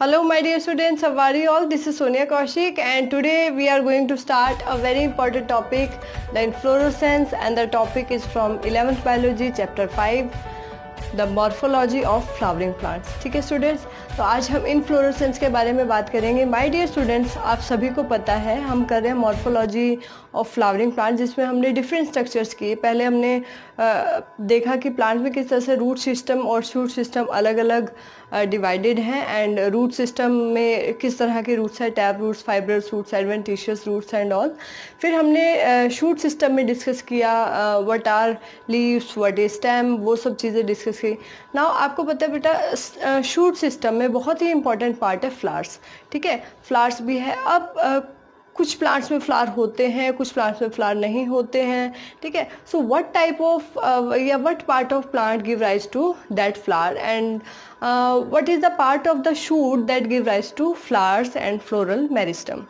Hello my dear students, how are you all? This is Sonia Kaushik and today we are going to start a very important topic, the inflorescence, and the topic is from 11th biology chapter 5, the morphology of flowering plants. ठीक है students, तो आज हम inflorescence के बारे में बात करेंगे. माय डियर स्टूडेंट्स, आप सभी को पता है हम कर रहे हैं मॉर्फोलॉजी ऑफ फ्लावरिंग प्लांट, जिसमें हमने डिफरेंट स्ट्रक्चर्स किए. पहले हमने देखा कि प्लांट में किस तरह से रूट सिस्टम और शूट सिस्टम अलग अलग डिवाइडेड हैं, एंड रूट सिस्टम में किस तरह के रूट्स हैं, tap roots, fibrous roots, adventitious roots and all. फिर हमने शूट सिस्टम में डिस्कस किया what are leaves, what is stem, वो सब चीज़ें डिस्कस की. नाउ आपको पता है बेटा, शूट सिस्टम में बहुत ही इंपॉर्टेंट पार्ट है फ्लावर्स. ठीक है, फ्लावर्स भी है. अब कुछ प्लांट्स में फ्लावर होते हैं, कुछ प्लांट्स में फ्लावर नहीं होते हैं. ठीक है, सो व्हाट टाइप ऑफ या what part of plant give rise to that flower, and what is the part of the shoot that give rise to flowers and floral meristem.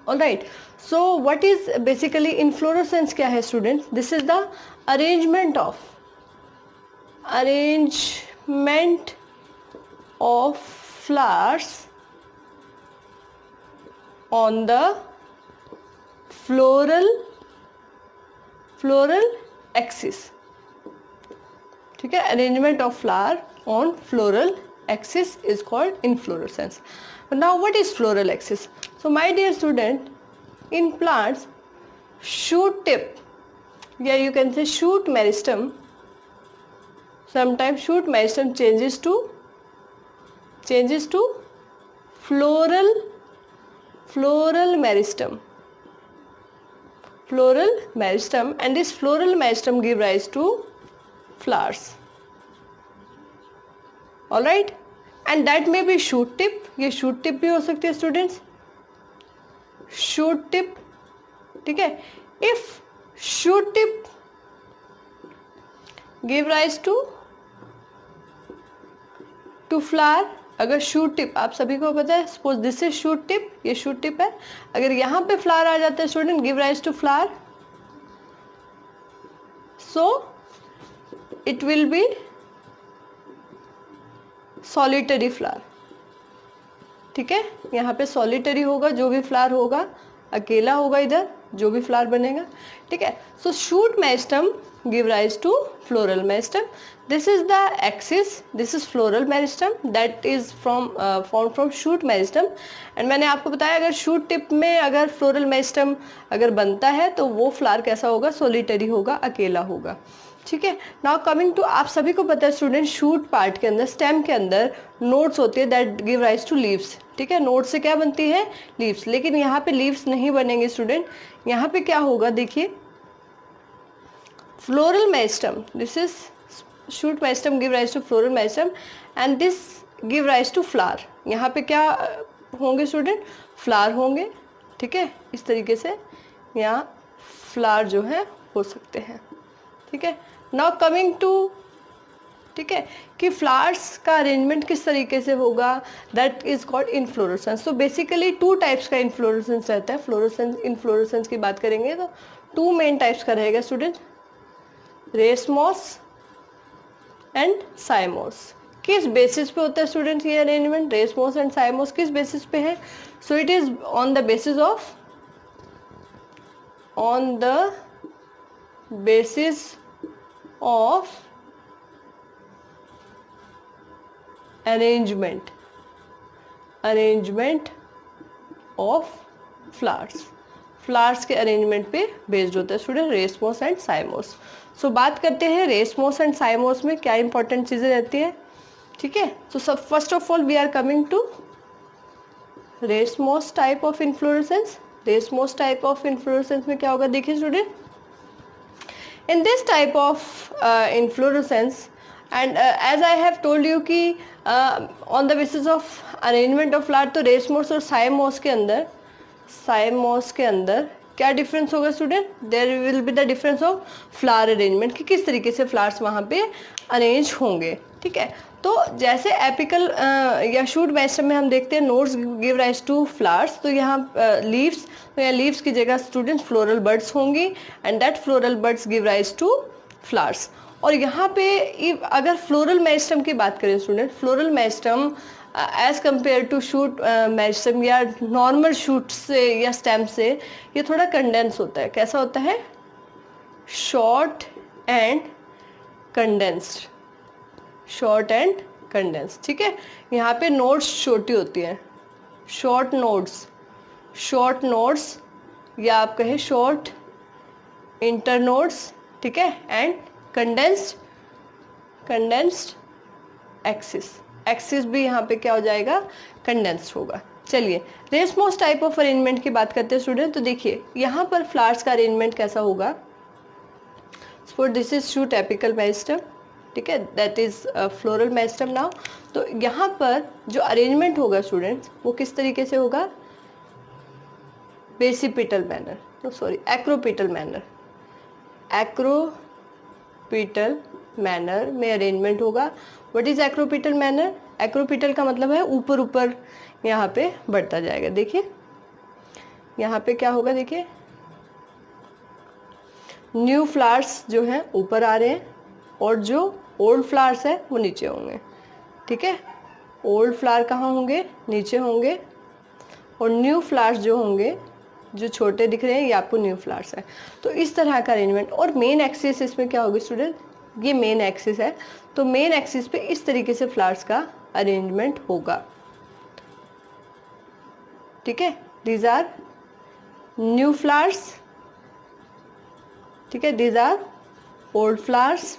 Alright, so what is basically inflorescence क्या है students? This is the arrangement of flowers on the floral axis. ठीक है, arrangement of flower on floral axis is called inflorescence. Now what is floral axis? So my dear student, in plants shoot tip, yeah, you can say shoot meristem, sometimes shoot meristem changes to floral meristem, and this floral meristem give rise to flowers. All right, and that may be shoot tip. ये shoot tip भी हो सकती है students, shoot tip. ठीक है, if shoot tip give rise to flower, अगर shoot tip, आप सभी को पता है, suppose this is shoot tip, ये शूट टिप है, अगर यहाँ पे फ्लावर आ जाता है student, give rise to flower, so it will be solitary flower. ठीक है, यहाँ पे सॉलिटरी होगा, जो भी फ्लावर होगा अकेला होगा इधर, जो भी फ्लावर बनेगा. ठीक है, so shoot meristem give rise to floral meristem. This is the axis, this is floral meristem that is formed from shoot meristem. and मैंने आपको बताया अगर shoot tip में अगर floral meristem अगर बनता है तो वो फ्लावर कैसा होगा, सोलिटरी होगा, अकेला होगा. ठीक है, नाउ कमिंग टू, आप सभी को पता है स्टूडेंट, शूट पार्ट के अंदर, स्टेम के अंदर नोड्स होती है that give rise to leaves. ठीक है, नोड से क्या बनती है, लीव्स. लेकिन यहाँ पे लीव्स नहीं बनेंगे स्टूडेंट, यहाँ पे क्या होगा, देखिए, floral meristem, this is shoot meristem give rise to floral meristem and this give rise to flower. यहाँ पे क्या होंगे स्टूडेंट, फ्लावर होंगे. ठीक है, इस तरीके से यहाँ फ्लावर जो है हो सकते हैं. ठीक है, नाउ कमिंग टू, ठीक है, कि फ्लावर्स का अरेंजमेंट किस तरीके से होगा, दैट इज कॉल्ड इनफ्लोरेसेंस. तो बेसिकली टू टाइप्स का इनफ्लोरेसेंस रहता है. इनफ्लोरेसेंस की बात करेंगे तो टू मेन टाइप्स का रहेगा स्टूडेंट, रेसमॉस एंड साइमोस. किस बेसिस पे होता है स्टूडेंट ये अरेंजमेंट, रेसमोस एंड साइमोस किस बेसिस पे है? So it is on the basis of arrangement of flowers के अरेंजमेंट पे बेस्ड होता है स्टूडेंट, रेसमोस एंड साइमोस. सो बात करते हैं रेसमोस एंड साइमोस में क्या इंपॉर्टेंट चीज़ें रहती है. ठीक है, तो सब first of all we are coming to racemose type of inflorescence. Racemose type of inflorescence में क्या होगा, देखिए student, in this type of inflorescence and as I have told you कि on the basis of arrangement of flower, तो racemose और cymose के अंदर क्या डिफरेंस होगा student, there will be the difference of flower arrangement, कि किस तरीके से फ्लावर्स वहाँ पे अरेंज होंगे. ठीक है, तो जैसे एपिकल या शूट मेरिस्टम में हम देखते हैं nodes give rise to flowers, तो यहाँ लीव्स, तो यहाँ लीव्स की जगह स्टूडेंट फ्लोरल बर्ड्स होंगी, and that floral buds give rise to flowers. और यहाँ पे अगर फ्लोरल मेरिस्टम की बात करें student, floral meristem as compare to shoot meristem या नॉर्मल शूट से या स्टेम से ये थोड़ा कंडेंस होता है। कैसा होता है? Short and condensed, short and condense. ठीक है, यहाँ पे नोड्स छोटी होती हैं, शॉर्ट नोड्स, शॉर्ट नोड्स या आप कहें शॉर्ट इंटरनोड्स। ठीक है, and condensed, condensed axis, axis भी यहाँ पे क्या हो जाएगा? कंडेंस्ड होगा। चलिए रेसमोस टाइप ऑफ अरेंजमेंट की बात करते हैं स्टूडेंट। तो देखिए यहाँ पर फ्लावर्स का अरेंजमेंट कैसा होगा। Suppose this is shoot apical meristem, ठीक है, that is floral meristem now. तो यहाँ पर जो अरेंजमेंट होगा स्टूडेंट्स वो किस तरीके से होगा? Basipetal manner, no sorry acropetal manner, acropetal manner में अरेंजमेंट होगा। What is acropetal manner? Acropetal का मतलब है ऊपर ऊपर यहाँ पे बढ़ता जाएगा। देखिए यहाँ पे क्या होगा, देखिए न्यू फ्लावर्स जो हैं ऊपर आ रहे हैं और जो ओल्ड फ्लावर्स है वो नीचे होंगे। ठीक है, ओल्ड फ्लावर कहाँ होंगे? नीचे होंगे, और न्यू फ्लावर्स जो होंगे, जो छोटे दिख रहे हैं, ये आपको न्यू फ्लावर्स है। तो इस तरह का अरेंजमेंट। और मेन एक्सिस इसमें क्या होगी स्टूडेंट? ये मेन एक्सिस है, तो मेन एक्सिस पे इस तरीके से फ्लावर्स का अरेंजमेंट होगा। ठीक है, दीज आर न्यू फ्लावर्स, ठीक है, दीज आर ओल्ड फ्लावर्स।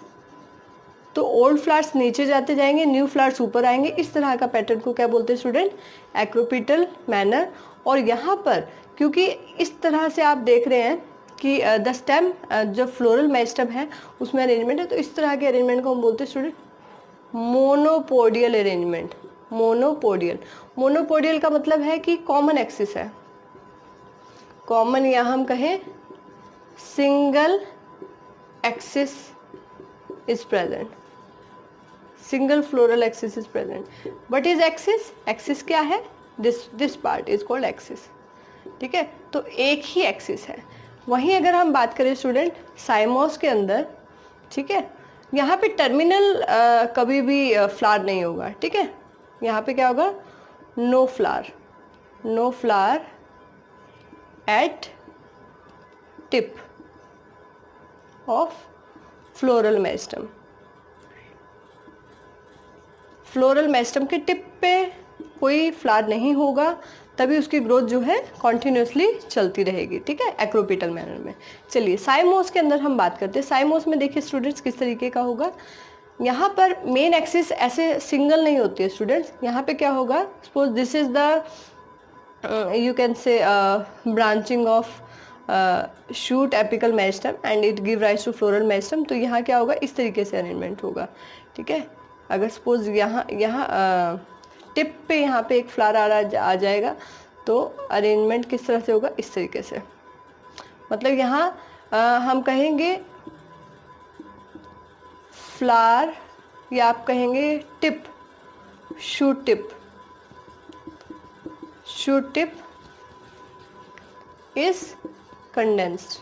तो ओल्ड फ्लावर्स नीचे जाते जाएंगे, न्यू फ्लावर्स ऊपर आएंगे। इस तरह का पैटर्न को क्या बोलते हैं स्टूडेंट? Acropetal manner. और यहाँ पर क्योंकि इस तरह से आप देख रहे हैं कि द स्टेम जो फ्लोरल मेरिस्टम है उसमें अरेंजमेंट है, तो इस तरह के अरेंजमेंट को हम बोलते हैं student monopodial arrangement. Monopodial, monopodial का मतलब है कि कॉमन एक्सिस है, कॉमन, या हम कहें single axis is present, single floral axis is present. What is axis? Axis क्या है? This part is called axis. ठीक है, तो एक ही एक्सिस है। वहीं अगर हम बात करें स्टूडेंट साइमोस के अंदर, ठीक है, यहाँ पे टर्मिनल कभी भी फ्लावर नहीं होगा। ठीक है, यहाँ पे क्या होगा? No flower, no flower at tip of floral meristem. Floral meristem के टिप पे कोई फ्लावर नहीं होगा, तभी उसकी ग्रोथ जो है कॉन्टिन्यूसली चलती रहेगी। ठीक है, एक्रोपिटल मैनर में। चलिए साइमोस के अंदर हम बात करते हैं। साइमोस में देखिए स्टूडेंट्स किस तरीके का होगा। यहाँ पर मेन एक्सिस ऐसे सिंगल नहीं होती है स्टूडेंट्स। यहाँ पे क्या होगा? Suppose this is the you can say branching of shoot apical meristem and it give rise to floral meristem. तो यहाँ क्या होगा? इस तरीके से अरेंजमेंट होगा। ठीक है, अगर सपोज यहाँ टिप पे यहाँ पे एक फ्लावर आ जाएगा, तो अरेंजमेंट किस तरह से होगा? इस तरीके से। मतलब यहाँ हम कहेंगे फ्लावर, या आप कहेंगे tip, shoot tip, shoot tip is condensed.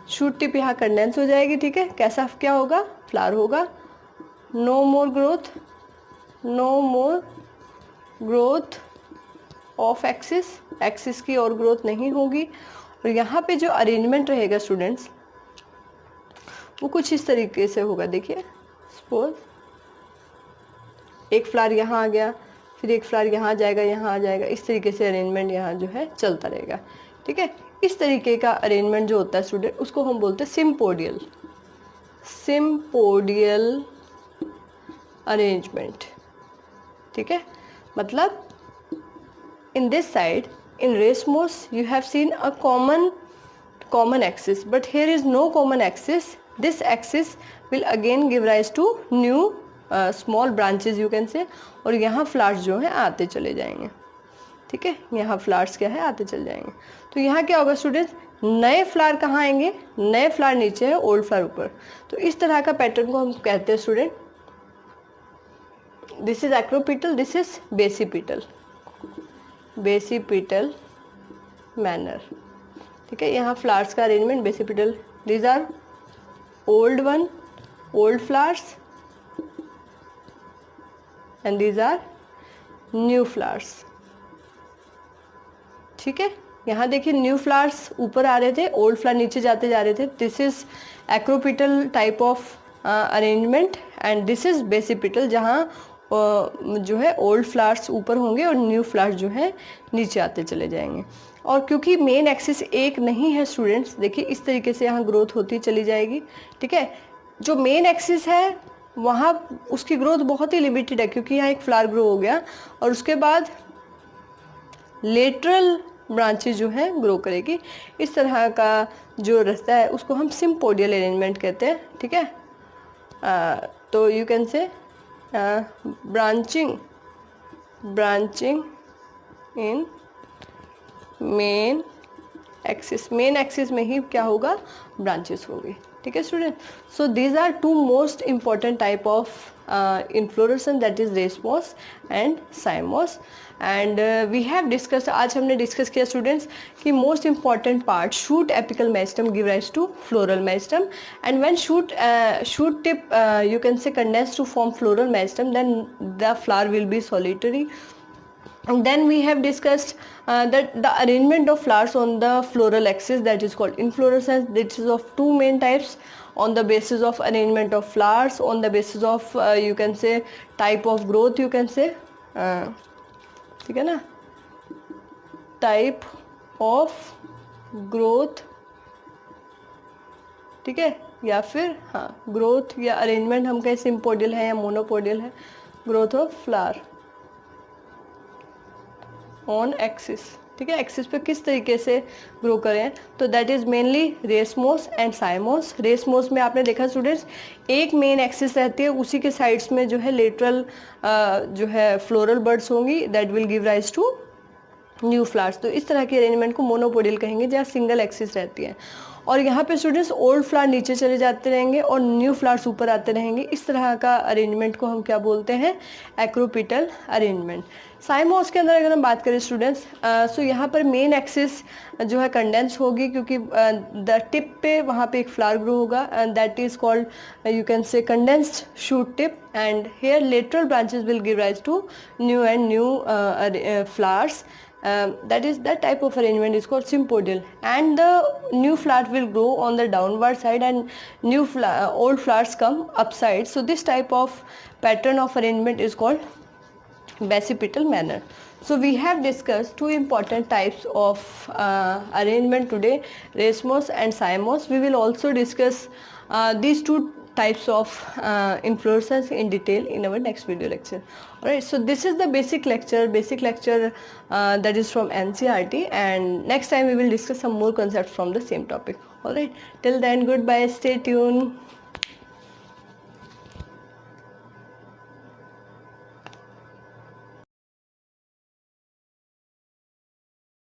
Shoot tip यहाँ कंडेंस हो जाएगी। ठीक है, कैसा क्या होगा? फ्लावर होगा। No more growth, no more growth of axis, axis की और ग्रोथ नहीं होगी। और यहाँ पे जो अरेंजमेंट रहेगा स्टूडेंट्स वो कुछ इस तरीके से होगा। देखिए सपोज एक फ्लावर यहाँ आ गया, फिर एक फ्लावर यहाँ आ जाएगा, यहाँ आ जाएगा, इस तरीके से अरेंजमेंट यहाँ जो है चलता रहेगा। ठीक है, इस तरीके का अरेंजमेंट जो होता है स्टूडेंट उसको हम बोलते हैं सिम्पोडियल, सिम्पोडियल अरेंजमेंट। ठीक है, मतलब in this side in Rasmus you have seen a common axis, but here is no common axis. This axis will again give rise to new small branches you can say, और यहाँ flowers जो हैं आते चले जाएंगे। ठीक है, यहाँ फ्लावर्स क्या है? आते चले जाएंगे। तो यहाँ क्या होगा स्टूडेंट्स? नए फ्लावर कहाँ आएंगे? नए फ्लावर नीचे है, ओल्ड फ्लावर ऊपर। तो इस तरह का पैटर्न को हम कहते हैं student, this is acropetal, this is basipetal, basipetal manner. ठीक है, यहाँ फ्लावर्स का arrangement basipetal, these are old one, old flowers and these are new flowers. ठीक है, यहाँ देखिए न्यू फ्लावर्स ऊपर आ रहे थे, ओल्ड फ्लावर नीचे जाते जा रहे थे. This is acropetal type of arrangement and this is basipetal, जहाँ जो है ओल्ड फ्लावर्स ऊपर होंगे और न्यू फ्लावर्स जो है नीचे आते चले जाएंगे. और क्योंकि मेन एक्सिस एक नहीं है स्टूडेंट्स, देखिए इस तरीके से यहाँ ग्रोथ होती चली जाएगी. ठीक है, जो मेन एक्सिस है वहाँ उसकी ग्रोथ बहुत ही लिमिटेड है, क्योंकि यहाँ एक फ्लावर ग्रो हो गया और उसके बाद लेटरल ब्रांचेज जो है ग्रो करेगी. इस तरह का जो रास्ता है उसको हम सिम्पोडियल अरेंजमेंट कहते हैं. ठीक है, तो you can say branching in main axis. Main axis में ही क्या होगा, ब्रांचेस होगी. ठीक है student, so these are two most important type of inflorescence, that is racemose and cymose. And we have discuss, आज हमने डिस्कस किया स्टूडेंट्स कि most important part shoot apical meristem give rise to floral meristem, and when shoot tip you can say condense to form floral meristem, then the flower will be solitary. And then we have discussed that the arrangement of flowers on the floral axis, that is called inflorescence. This is of two main types, on the basis of arrangement of flowers, on the basis of you can say type of growth, you can say ठीक है ना, type of growth. ठीक है, या फिर हाँ growth या arrangement हम कहें सिम्पोडियल है या मोनोपोडियल है. Growth of flower on axis. ठीक है, एक्सिस पे किस तरीके से ग्रो करें, तो दैट इज मेनली रेसमॉस एंड साइमॉस. रेसमॉस में आपने देखा स्टूडेंट्स एक मेन एक्सिस रहती है, उसी के साइड्स में जो है लेटरल जो है फ्लोरल बर्ड्स होंगी, that will give rise to new flowers. तो इस तरह के अरेंजमेंट को मोनोपोडियल कहेंगे, जहाँ सिंगल एक्सिस रहती है. और यहाँ पे स्टूडेंट्स ओल्ड फ्लावर नीचे चले जाते रहेंगे और न्यू फ्लावर्स ऊपर आते रहेंगे. इस तरह का अरेंजमेंट को हम क्या बोलते हैं, एक्रोपिटल अरेंजमेंट. साइमॉस के अंदर अगर हम बात करें स्टूडेंट्स, सो यहाँ पर मेन एक्सिस जो है कंडेंस होगी, क्योंकि द टिप पे वहाँ पे एक फ्लावर ग्रो होगा, and that is called you can say condensed shoot tip, and here lateral branches will give rise to new and new flowers. That is that type of arrangement is called sympodial, and the new flower will grow on the downward side and new old flowers come upside. So this type of pattern of arrangement is called basipital manner. So we have discussed two important types of arrangement today, racemose and cymose. We will also discuss these two types of inflorescence in detail in our next video lecture. Alright, so this is the basic lecture that is from NCERT, and next time we will discuss some more concepts from the same topic. Alright, till then, goodbye, stay tuned.